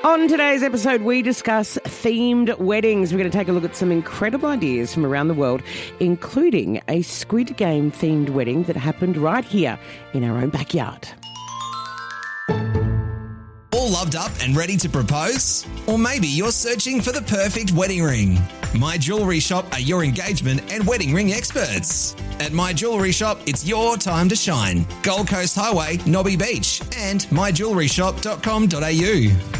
On today's episode, we discuss themed weddings. We're going to take a look at some incredible ideas from around the world, including a Squid Game themed wedding that happened right here in our own backyard. All loved up and ready to propose? Or maybe you're searching for the perfect wedding ring. My Jewellery Shop are your engagement and wedding ring experts. At My Jewellery Shop, it's your time to shine. Gold Coast Highway, Nobby Beach, and myjewelleryshop.com.au.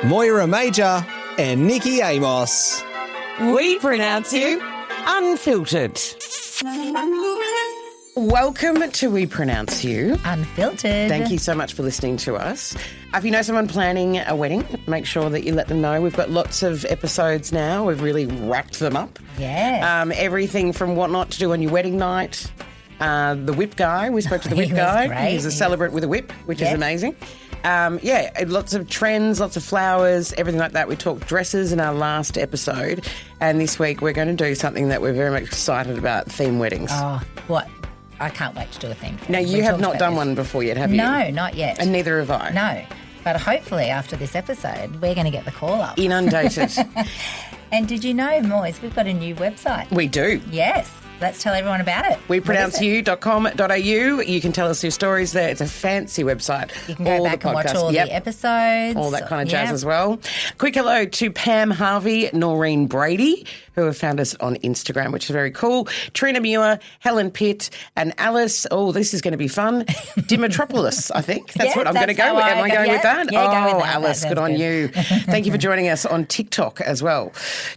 Moyra Major and Nicki Amos. We pronounce you unfiltered. Welcome to We Pronounce You Unfiltered. Thank you so much for listening to us. If you know someone planning a wedding, make sure that you let them know. We've got lots of episodes now. We've really wrapped them up. Yes. Everything from what not to do on your wedding night. The whip guy, we spoke to the whip guy. Great. He's a celebrant with a whip, which is amazing. Lots of trends, lots of flowers, everything like that. We talked dresses in our last episode. And this week we're going to do something that we're very much excited about, theme weddings. Oh, what? I can't wait to do a theme. Now, you have not done one before yet, have you? No, not yet. And neither have I. No. But hopefully after this episode, we're going to get the call up. Inundated. And did you know, Moyes, we've got a new website? We do. Yes. Let's tell everyone about it. WePronounceYou.com.au. You can tell us your stories there. It's a fancy website. You can go back and watch all the episodes. All that kind of jazz as well. Quick hello to Pam Harvey, Noreen Brady, who have found us on Instagram, which is very cool. Trina Muir, Helen Pitt, and Alice. Oh, this is going to be fun. Dimitropoulos, I think. That's what I'm going to go with. Am I going with that? Yeah, go with that. Alice, good on you. Thank you for joining us on TikTok as well.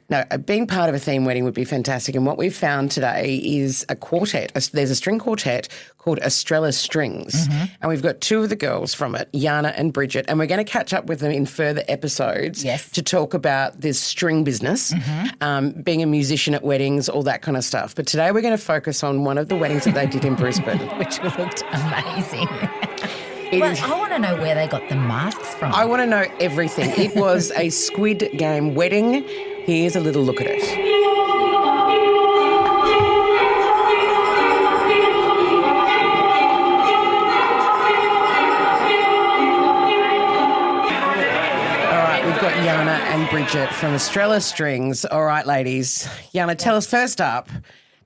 Now, being part of a theme wedding would be fantastic. And what we've found today is a quartet. There's a string quartet called Estrella Strings. And we've got two of the girls from it, Jana and Bridget, and we're going to catch up with them in further episodes to talk about this string business, being a musician at weddings, all that kind of stuff. But today we're going to focus on one of the weddings that they did in Brisbane. Which looked amazing. I want to know where they got the masks from. I want to know everything. It was a Squid Game wedding. Here's a little look at it. Got Jana and Bridget from Estrella Strings. All right, ladies. Jana, tell us first up,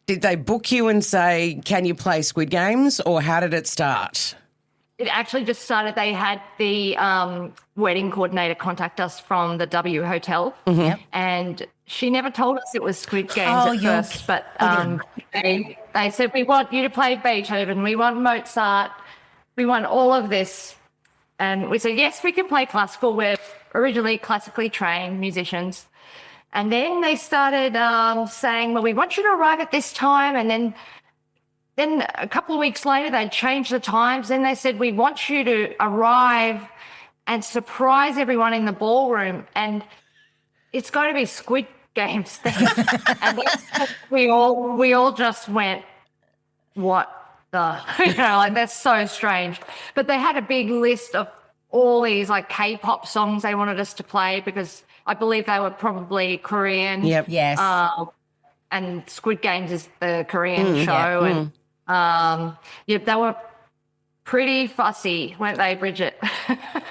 did they book you and say, can you play Squid Games, or how did it start? It actually just started. They had the wedding coordinator contact us from the W Hotel, and she never told us it was Squid Games at first, but they said, we want you to play Beethoven, we want Mozart, we want all of this. And we said, yes, we can play classical. We're originally classically trained musicians. And then they started saying, well, we want you to arrive at this time. And then a couple of weeks later, they changed the times. Then they said, we want you to arrive and surprise everyone in the ballroom. And it's going to be Squid Games thing. And we all just went, what? That's so strange. But they had a big list of all these like K-pop songs they wanted us to play because I believe they were probably Korean. Yep. Yes. And Squid Games is the Korean show. And they were pretty fussy, weren't they, Bridget?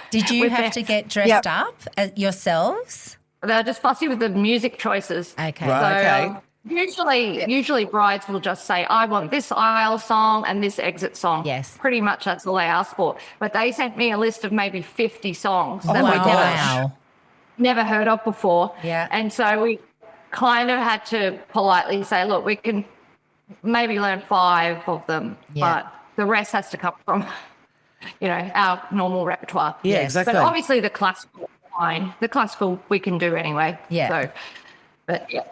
Did you have to get dressed up yourselves? They were just fussy with the music choices. Okay. Right, okay. Usually brides will just say, I want this aisle song and this exit song. Yes. Pretty much that's all they asked for. But they sent me a list of maybe 50 songs that wow. never heard of before. Yeah. And so we kind of had to politely say, look, we can maybe learn 5 of them, but the rest has to come from, our normal repertoire. Yeah, exactly. But obviously the classical fine. The classical we can do anyway. Yeah.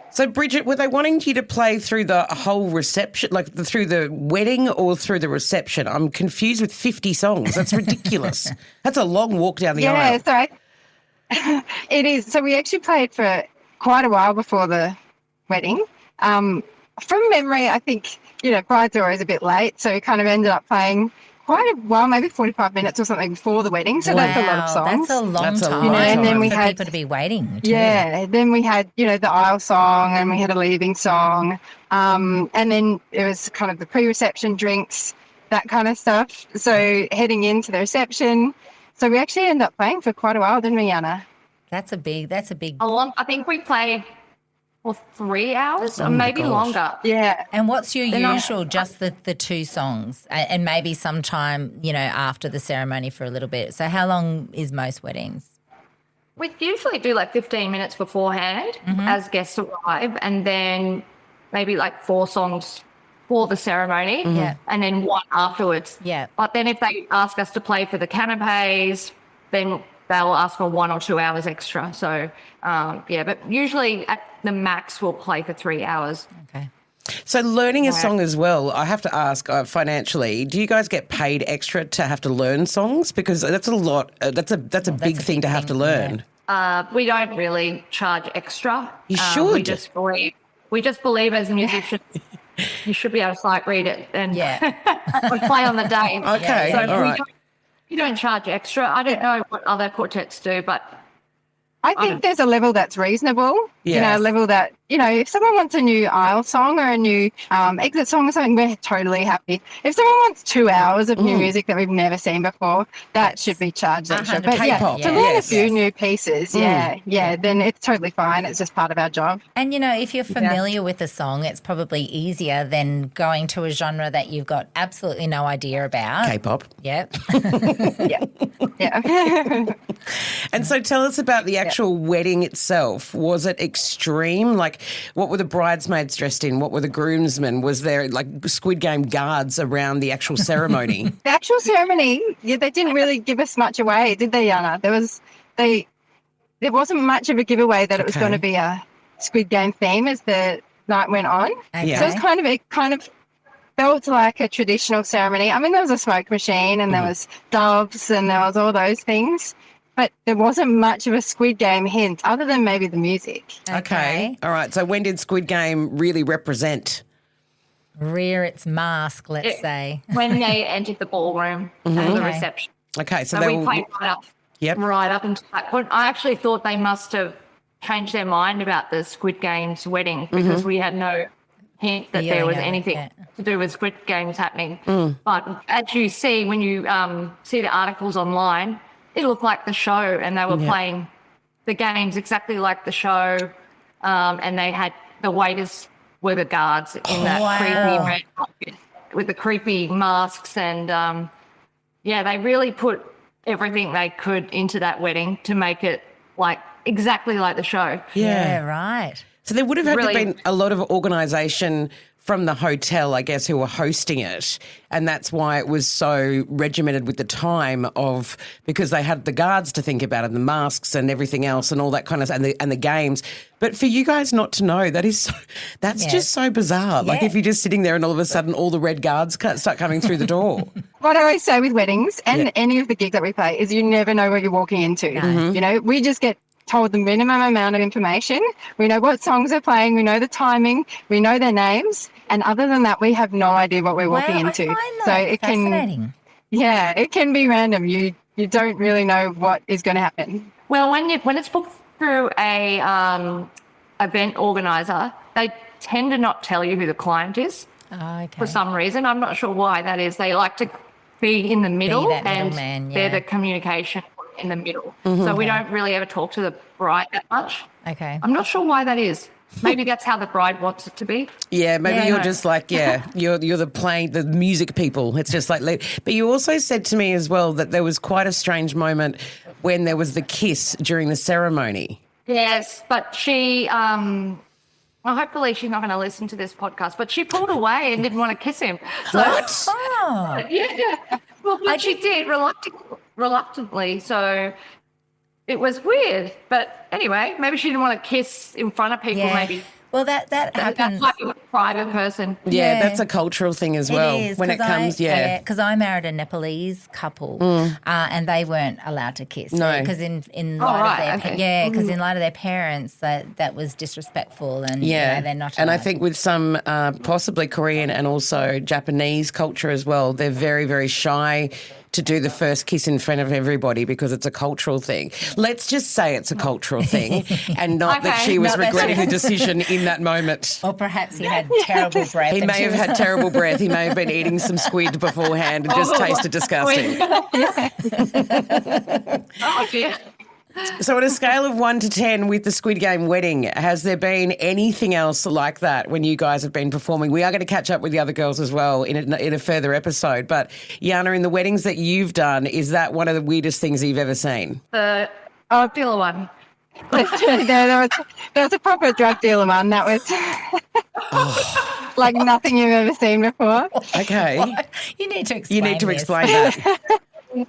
So, Bridget, were they wanting you to play through the whole reception, like through the wedding or through the reception? I'm confused with 50 songs. That's ridiculous. That's a long walk down the aisle. Yeah, so it is. So we actually played for quite a while before the wedding. From memory, I think, brides are always a bit late, so we kind of ended up playing quite a while, maybe 45 minutes or something before the wedding. So that's a lot of songs. That's a long time. And then we for had people to be waiting. Then we had, the aisle song, and we had a leaving song. And then it was kind of the pre-reception drinks, that kind of stuff. So heading into the reception, So we actually ended up playing for quite a while, didn't we, Jana? That's a big. I think we played for 3 hours or maybe longer. Yeah. And what's your usual, just the 2 songs and maybe sometime, after the ceremony for a little bit. So how long is most weddings? We usually do like 15 minutes beforehand as guests arrive, and then maybe like 4 songs for the ceremony and then 1 afterwards. Yeah. But then if they ask us to play for the canapes, then they'll ask for 1 or 2 hours extra. So, but usually at the max we'll play for 3 hours. Okay. So learning a song as well, I have to ask financially, do you guys get paid extra to have to learn songs? Because that's a lot. That's a big thing to have to learn. Yeah. We don't really charge extra. You should. We just believe as musicians you should be able to sight read it and play on the day. Okay, So all right. we don't charge extra. I don't know what other quartets do, but I think there's a level that's reasonable, Yes. a level that, if someone wants a new aisle song or a new exit song or something, we're totally happy. If someone wants 2 hours of new music that we've never seen before, that should be charged extra. But to learn a few new pieces, then it's totally fine. It's just part of our job. And, if you're familiar with a song, it's probably easier than going to a genre that you've got absolutely no idea about. K-pop. Yep. Yeah. And so tell us about the actual wedding itself. Was it extreme? Like, what were the bridesmaids dressed in? What were the groomsmen? Was there, like, Squid Game guards around the actual ceremony? The actual ceremony, they didn't really give us much away, did they, Jana? There wasn't much of a giveaway that it was going to be a Squid Game theme as the night went on. Okay. So it kind of felt like a traditional ceremony. I mean, there was a smoke machine and there was doves and there was all those things, but there wasn't much of a Squid Game hint other than maybe the music. Okay. All right. So when did Squid Game really represent? Rear its mask, let's say. When they entered the ballroom and the reception. Okay. So we played right up until that point. I actually thought they must have changed their mind about the Squid Games wedding because we had no hint that there was anything to do with Squid Games happening. But as you see, when you see the articles online, it looked like the show and they were playing the games exactly like the show. And they had the waiters were the guards in that creepy red outfit with the creepy masks. And, they really put everything they could into that wedding to make it exactly like the show. Yeah, right. So there would have had to been a lot of organisation from the hotel, I guess, who were hosting it, and that's why it was so regimented with the time because they had the guards to think about and the masks and everything else and all that kind of and the games. But for you guys not to know, that's just so bizarre. Yeah. Like if you're just sitting there and all of a sudden all the red guards start coming through the door. What I always say with weddings and any of the gigs that we play is you never know what you're walking into. We just get told the minimum amount of information. We know what songs are playing. We know the timing. We know their names. And other than that, we have no idea what we're walking into. I find that fascinating. It can be random. You don't really know what is going to happen. Well, when it's booked through a event organizer, they tend to not tell you who the client is for some reason. I'm not sure why that is. They like to be in the middle they're the communication in the middle. So we don't really ever talk to the bride that much. Okay. I'm not sure why that is. Maybe that's how the bride wants it to be. Yeah, maybe you're just like, you're the music people. It's just like, but you also said to me as well that there was quite a strange moment when there was the kiss during the ceremony. Yes, but she, hopefully she's not going to listen to this podcast, but she pulled away and didn't want to kiss him. So, what? Yeah. Well, but she did reluctantly, so it was weird. But anyway, maybe she didn't want to kiss in front of people, maybe. Well, that happens. That's like a private person. Yeah, that's a cultural thing as well. It is, when it comes, because I married a Nepalese couple, and they weren't allowed to kiss. No, because in light of their in light of their parents, that was disrespectful, and they're not. And I think with some possibly Korean and also Japanese culture as well, they're very, very shy to do the first kiss in front of everybody because it's a cultural thing. Let's just say it's a cultural thing and not that she was regretting the decision in that moment. Or perhaps he had terrible breath. He may have had terrible breath. He may have been eating some squid beforehand and just tasted disgusting. Oh, dear. So on a scale of 1 to 10 with the Squid Game wedding, has there been anything else like that when you guys have been performing? We are going to catch up with the other girls as well in a further episode. But Jana, in the weddings that you've done, is that one of the weirdest things you've ever seen? The dealer one. there was a proper drug dealer one. That was like nothing you've ever seen before. Okay. You need to explain that. Oh,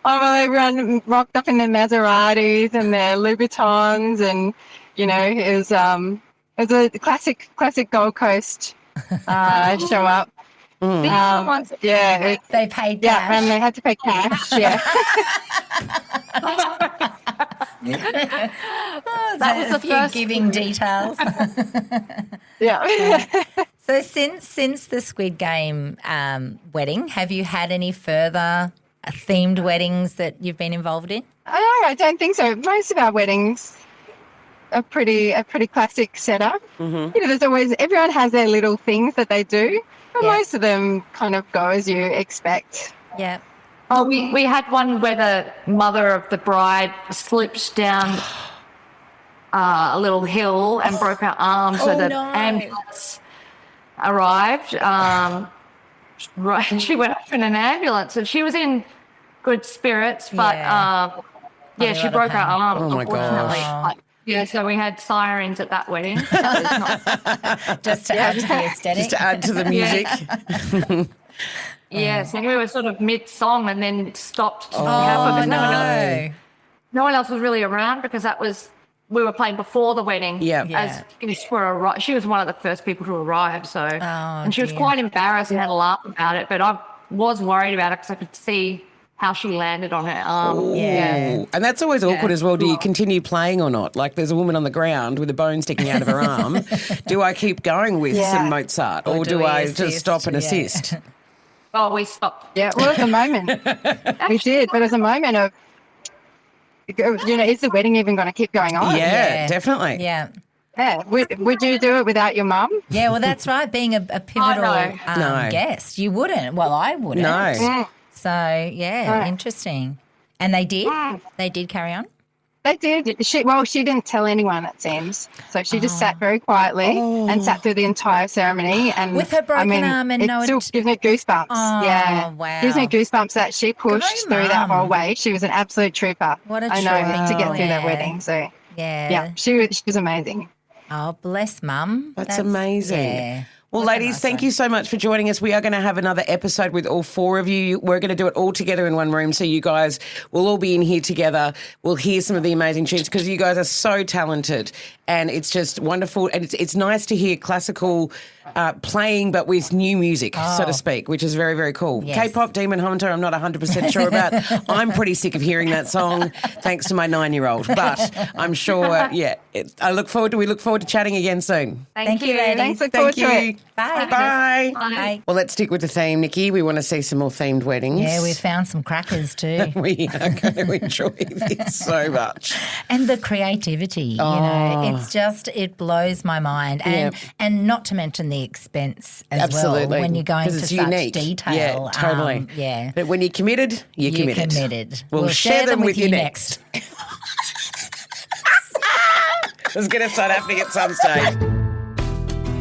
well, everyone rocked up in their Maseratis and their Louboutins, and it was a classic Gold Coast show up. They paid cash. Yeah, and they had to pay cash. Yeah. That was the first giving details. Yeah. So since the Squid Game wedding, have you had any further themed weddings that you've been involved in? I don't think so. Most of our weddings are pretty classic setup. Mm-hmm. There's always, everyone has their little things that they do, but most of them kind of go as you expect. Yeah. Oh, we had one where the mother of the bride slipped down a little hill and broke her arm, so the ambulance arrived. Right, she went up in an ambulance, and she was in good spirits, but she broke her arm. Oh my unfortunately. gosh. So we had sirens at that wedding. Just to add to the aesthetic. Just to add to the music. Yes, and we were sort of mid-song and then stopped. No one else was really around because we were playing before the wedding. Yeah. As guests were arrived. She was one of the first people to arrive, and she was quite embarrassed and had a laugh about it, but I was worried about it because I could see how she landed on her arm. Ooh. And that's always awkward as well. Do you continue playing or not? Like there's a woman on the ground with a bone sticking out of her arm. Do I keep going with some Mozart or do I just stop and assist? Oh, we stopped. Yeah, well, at the moment we did, but as a moment of, is the wedding even going to keep going on? Yeah, definitely. Yeah. Yeah. Would you do it without your mum? Yeah, well, that's right. Being a pivotal guest, you wouldn't. Well, I wouldn't. No. Yeah. So, interesting. And they did? They did carry on? They did. She didn't tell anyone, it seems. So she just sat very quietly and sat through the entire ceremony. And with her broken arm and it still gives me goosebumps. Oh, wow. Gives me goosebumps that she pushed through that whole way. She was an absolute trooper. What a I know, to get through that wedding. So, she was amazing. Oh, bless Mum. That's amazing. Yeah. Well, ladies, thank you so much for joining us. We are going to have another episode with all four of you. We're going to do it all together in one room, so you guys will all be in here together. We'll hear some of the amazing tunes because you guys are so talented, and it's just wonderful. And it's nice to hear classical playing, but with new music, so to speak, which is very, very cool. Yes. K-pop, Demon Hunter, I'm not 100% sure about. I'm pretty sick of hearing that song, thanks to my 9-year-old. But I'm sure, we look forward to chatting again soon. Thank you, ladies. Thanks, look forward to it. Bye. Bye. Bye. Well, let's stick with the theme, Nikki. We want to see some more themed weddings. Yeah, we found some crackers too. We are going to enjoy this so much. And the creativity, you know, it blows my mind. And not to mention the expense as well when you're going to such unique. detail. Yeah, totally. But when you're committed, you're committed. We'll share them with you next. It's going to start happening at some stage.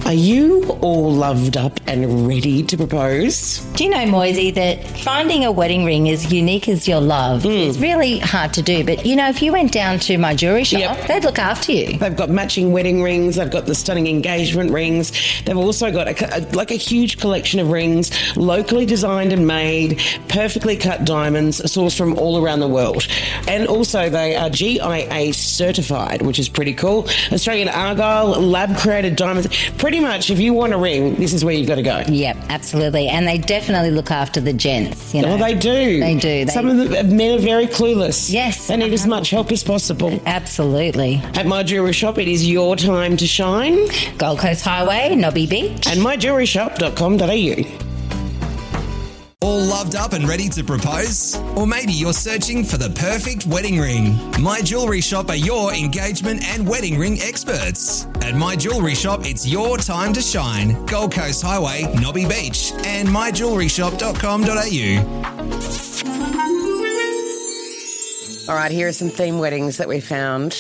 Are you all loved up and ready to propose? Do you know, Moisey, that finding a wedding ring as unique as your love is really hard to do. But, you know, if you went down to my jewellery shop, they'd look after you. They've got matching wedding rings. They've got the stunning engagement rings. They've also got a huge collection of rings, locally designed and made, perfectly cut diamonds, sourced from all around the world. And also they are GIA certified, which is pretty cool. Australian Argyle, lab-created diamonds. Pretty much, if you want a ring, this is where you've got to go. Yep, absolutely. And they definitely look after the gents, you know. Oh, they do. They do. Some of the men are very clueless. Yes. They need as much help as possible. Absolutely. At My Jewellery Shop, it is your time to shine. Gold Coast Highway, Nobby Beach. And myjewelleryshop.com.au. All loved up and ready to propose? Or maybe you're searching for the perfect wedding ring. My Jewellery Shop are your engagement and wedding ring experts. At My Jewellery Shop, it's your time to shine. Gold Coast Highway, Nobby Beach, and myjewelleryshop.com.au. All right, here are some theme weddings that we found.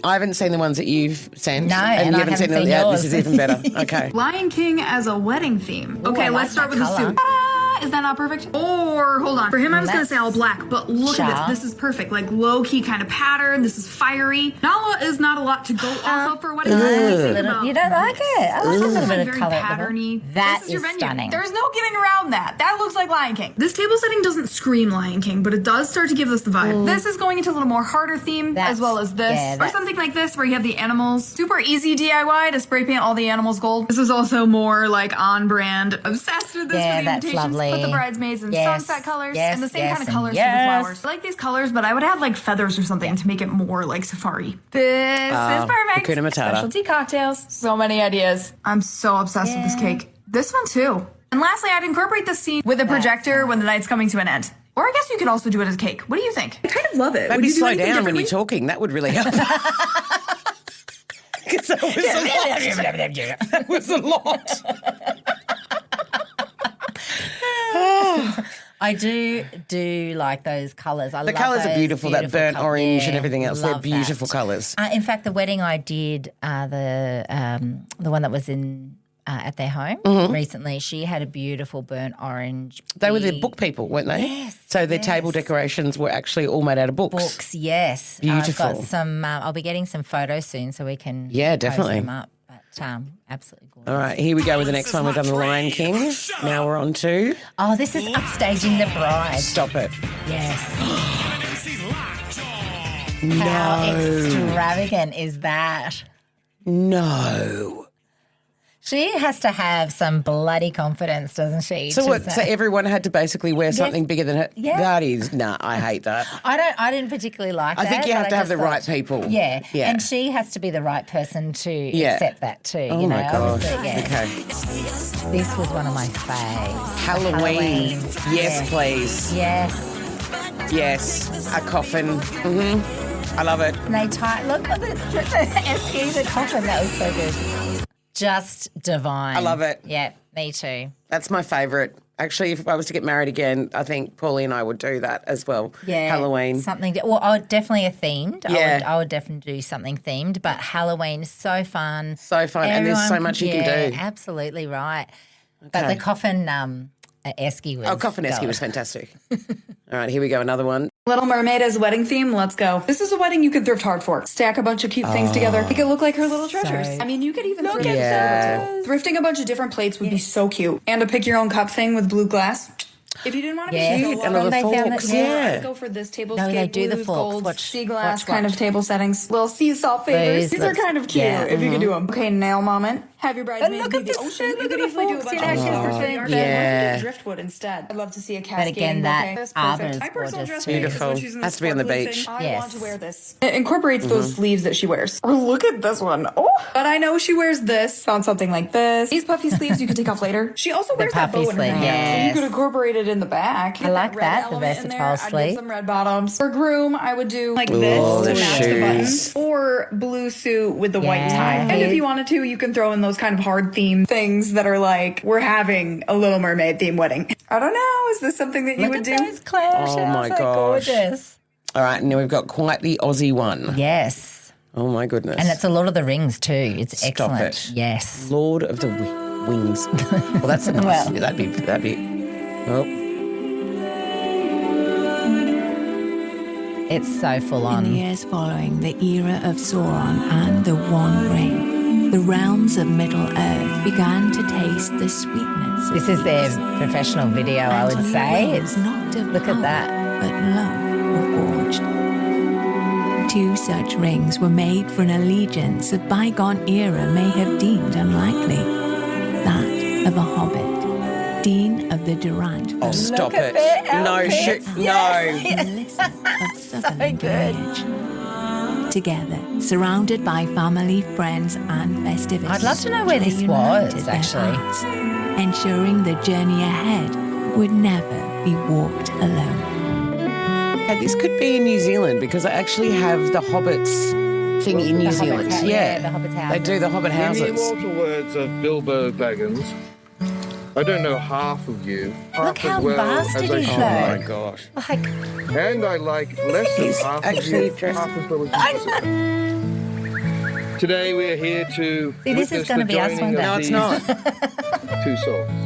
I haven't seen the ones that you've sent. No, and you haven't seen yours. This is even better. Okay. Lion King as a wedding theme. Ooh, Okay, I like let's start that with colour. the suit. Is that not perfect? Or, hold on. For him, I was going to say all black, but look Sure. at this. This is perfect. Like, low-key kind of pattern. This is fiery. Nala is not a lot to go off of for wedding. You don't like it? I like a little bit of very colour. patterny. That This your is venue. stunning. There's no getting around that. That looks like Lion King. This table setting doesn't scream Lion King, but it does start to give us the vibe. This is going into a little more harder theme, as well as this. yeah, or that's- something like this, where you have the animals. Super easy DIY to spray paint all the animals gold. This is also more like on brand. Obsessed with this Yeah, for the that's invitations. Put the lovely. bridesmaids in Yes, sunset colors yes, and the same yes, kind of colors and for the yes. flowers. I like these colors, but I would add like feathers or something to make it more like safari. This is perfect. Hakuna Matata. Specialty cocktails. So many ideas. I'm so obsessed with this cake. This one too. And lastly, I'd incorporate this scene with a projector when the night's coming to an end. Or I guess you could also do it as a cake. What do you think? I kind of love it. Maybe slow down when you're talking. That would really help. 'Cause that was a lot. I do like those colours. The colours are beautiful, that burnt orange and everything else. They're love beautiful that. colours. In fact, the wedding I did, the one that was in at their home recently, she had a beautiful burnt orange. They were the book people, weren't they? Yes, So their table decorations were actually all made out of books. Books, yes. Beautiful. I've got some. I'll be getting some photos soon, so we can definitely. post them up. But absolutely gorgeous. All right, here we go with the next one. We've done the Lion King. Now we're on to... Oh, this is upstaging the bride. Stop it. Yes. No. How extravagant is that? No. She has to have some bloody confidence, doesn't she? So to what? say- So everyone had to basically wear something bigger than her? Yeah. That is... I hate that. I didn't particularly like that. I think you have but to have just the right thought- people. Yeah. Yeah. And she has to be the right person to accept that too. Oh, you know, my gosh. obviously, yeah. Okay. This was one of my faves. Halloween. Yes, please. Yes. Yes. A coffin. I love it. And they look at the esky, the coffin. That was so good. Just divine. I love it. Yeah, me too. That's my favourite. Actually, if I was to get married again, I think Paulie and I would do that as well. Yeah. Halloween. Something. Well, I would definitely a themed. Yeah. I would definitely do something themed. But Halloween is so fun. So fun. And there's so much you can do. Absolutely right. But the coffin esky was. Oh, coffin esky was fantastic. All right, here we go. Another one. Little Mermaid as a wedding theme, let's go. This is a wedding you could thrift hard for. Stack a bunch of cute things together. Make it look like her little treasures. I mean, you could even thrift it. Thrifting a bunch of different plates would be so cute. And a pick your own cup thing with blue glass. If you didn't want to be so And all the They found forks. that- yeah. I'd go for this table No, scape, they do the blues, forks. gold, Watch, sea glass watch, kind watch. of table settings. Little sea salt favors. These are let's- kind of cute yeah. if you could do them. Okay, nail moment. Have your bridesmaids look at do the this- ocean. look You at could the easily do a forks, bunch you know, of she's things. Yeah. Driftwood instead. I'd love to see a cascade. But again, that That's arbor perfect. is My personal gorgeous dress too. code is Beautiful. when she's in the Has to be on the sparkly beach. thing. I Yes. want to wear this. It incorporates those sleeves that she wears. Oh, look at this one. Oh, but I know she wears this. Found something like this. These puffy sleeves you could take off later. She also wears that puffy bow in her sleeve, hand, so yes. you could incorporate it in the back. I like Red that, the element in there. versatile I'd give sleeve. some red bottoms. For groom, I would do like Oh, this the to match the buttons, shoes. or blue suit with the white Yeah. tie. And if you wanted to, you can throw in those kind of hard theme things that are like, we're having a Little Mermaid theme wedding. I don't know. Is this something that you Look would at do? those clamshells. Oh, my They're gosh. gorgeous. All right, now we've got quite the Aussie one. Yes. Oh, my goodness. And it's a Lord of the Rings too. It's Stop excellent. it. Yes. Lord of the Wings. Well, that's a nice... Well. that'd be... Oh, It's so full In the on. years following the era of Sauron and the One Ring, the realms of Middle-earth began to taste the sweetness. This is their professional video, I would say. It's not of look at power, that. but love were forged. 2 such rings were made for an allegiance a bygone era may have deemed unlikely. That of a hobbit, Dean of the Durant. oh stop at it. their No, outfits. shit. No. Of Sutherland Village. Together, surrounded by family, friends, and festivities. I'd love to know where they this united was, their actually. hearts, ensuring the journey ahead would never be walked alone. Okay, this could be in New Zealand because I actually have the Hobbits thing in New Zealand. Yeah, the Hobbits houses. They do the Hobbit In the houses. immortal words of Bilbo Baggins, I don't know half of you, Look half how as well vast as it I is, should though. Oh my like. gosh. Like, And I like less than He's half actually of you, dressed- half as well as you deserve. Today we're here to See, this is witness gonna the be us joining one day. of No, it's these not. two songs.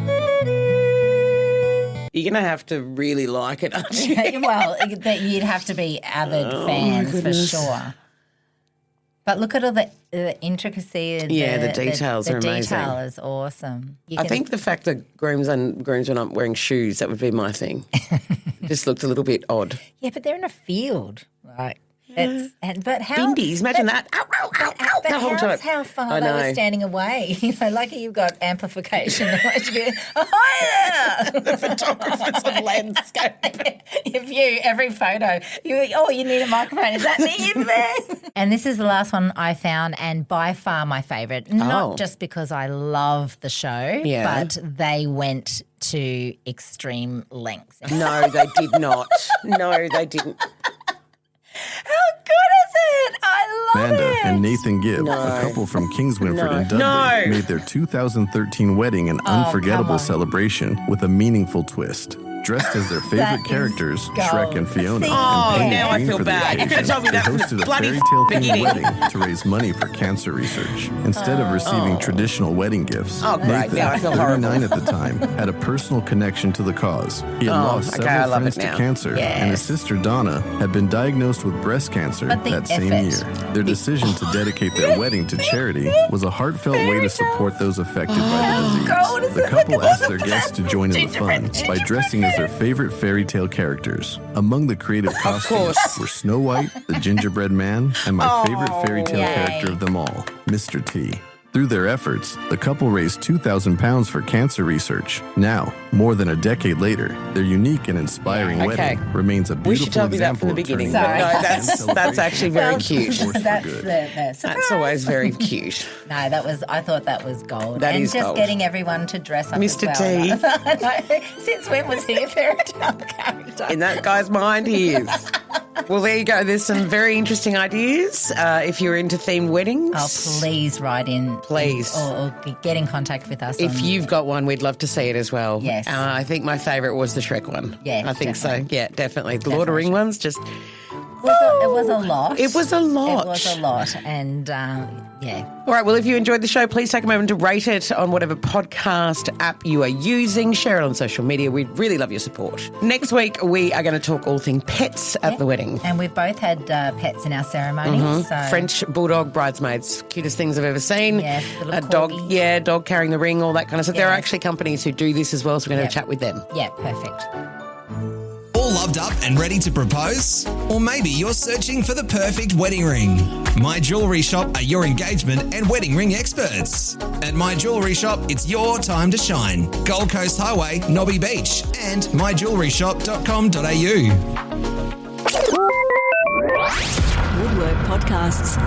You're going to have to really like it, aren't you? well, you'd have to be avid fans for goodness. sure. But look at all the intricacy. And Yeah, the details are amazing. The detail is awesome. I think the fact that groomsmen aren't wearing shoes, that would be my thing. Just looked a little bit odd. Yeah, but they're in a field, right? But how Bindies, imagine that. Ow, ow, ow, ow, But the whole time. how far I they know. were standing away. Lucky you've got amplification. Hi there! The photographers of landscape. Your view, every photo. You need a microphone. Is that me in there? And this is the last one I found, and by far my favourite. Not just because I love the show, but they went to extreme lengths. No, they did not. No, they didn't. How good is it? I love Amanda it. and Nathan Gibb, No. a couple from Kings Winford and Dudley, No. made their 2013 wedding an unforgettable celebration with a meaningful twist. Dressed as their That favorite is characters, gold. Shrek and Fiona, See? and painted now I green feel for the bad. You occasion, could've told me they that from the hosted a bloody fairy tale themed beginning. wedding to raise money for cancer research. Instead of receiving traditional wedding gifts, Oh, great. Nathan, Now I feel horrible. 39 at the time, had a personal connection to the cause. He had lost okay, I several love friends it to now. cancer, and his sister Donna had been diagnosed with breast cancer But the that same effort. year. Their decision to dedicate their wedding to charity was a heartfelt way to support those affected by the disease. The couple asked their guests to join in the fun by dressing as their favorite fairy tale characters. Among the creative costumes were Snow White, the Gingerbread Man, and my favorite fairy tale Yay. character of them all, Mr. T. Through their efforts, the couple raised £2,000 for cancer research. Now, more than a decade later, their unique and inspiring wedding remains a Wish you beautiful told me that example from the of turning beginning. But love no, and that's actually very celebration cute. into a force for That's good. That's always very cute. No, I thought that was gold. That and is just gold. getting everyone to dress up Mr. as well. T. I know. Since when was he a fairy tale character? In that guy's mind, he is. Well, there you go. There's some very interesting ideas if you're into themed weddings. Oh, please write in. Please. Or get in contact with us. If on- you've got one, we'd love to see it as well. Yes. I think my favourite was the Shrek one. Yeah, I think definitely. so. Yeah, definitely. The Lord of the Ring ones, just... It was a lot. It was a lot. It was a lot. And yeah. All right, well, if you enjoyed the show, please take a moment to rate it on whatever podcast app you are using. Share it on social media. We'd really love your support. Next week, we are going to talk all things pets at the wedding. And we've both had pets in our ceremonies. So. French bulldog bridesmaids, cutest things I've ever seen. Yes, the little a dog, corgi. dog carrying the ring, all that kind of stuff. There are Yes. actually companies who do this as well, so we're going to Yep. chat with them. Yeah, perfect. All loved up and ready to propose? Or maybe you're searching for the perfect wedding ring. My Jewellery Shop are your engagement and wedding ring experts. At My Jewellery Shop, it's your time to shine. Gold Coast Highway, Nobby Beach, and myjewelleryshop.com.au. Woodwork Podcasts.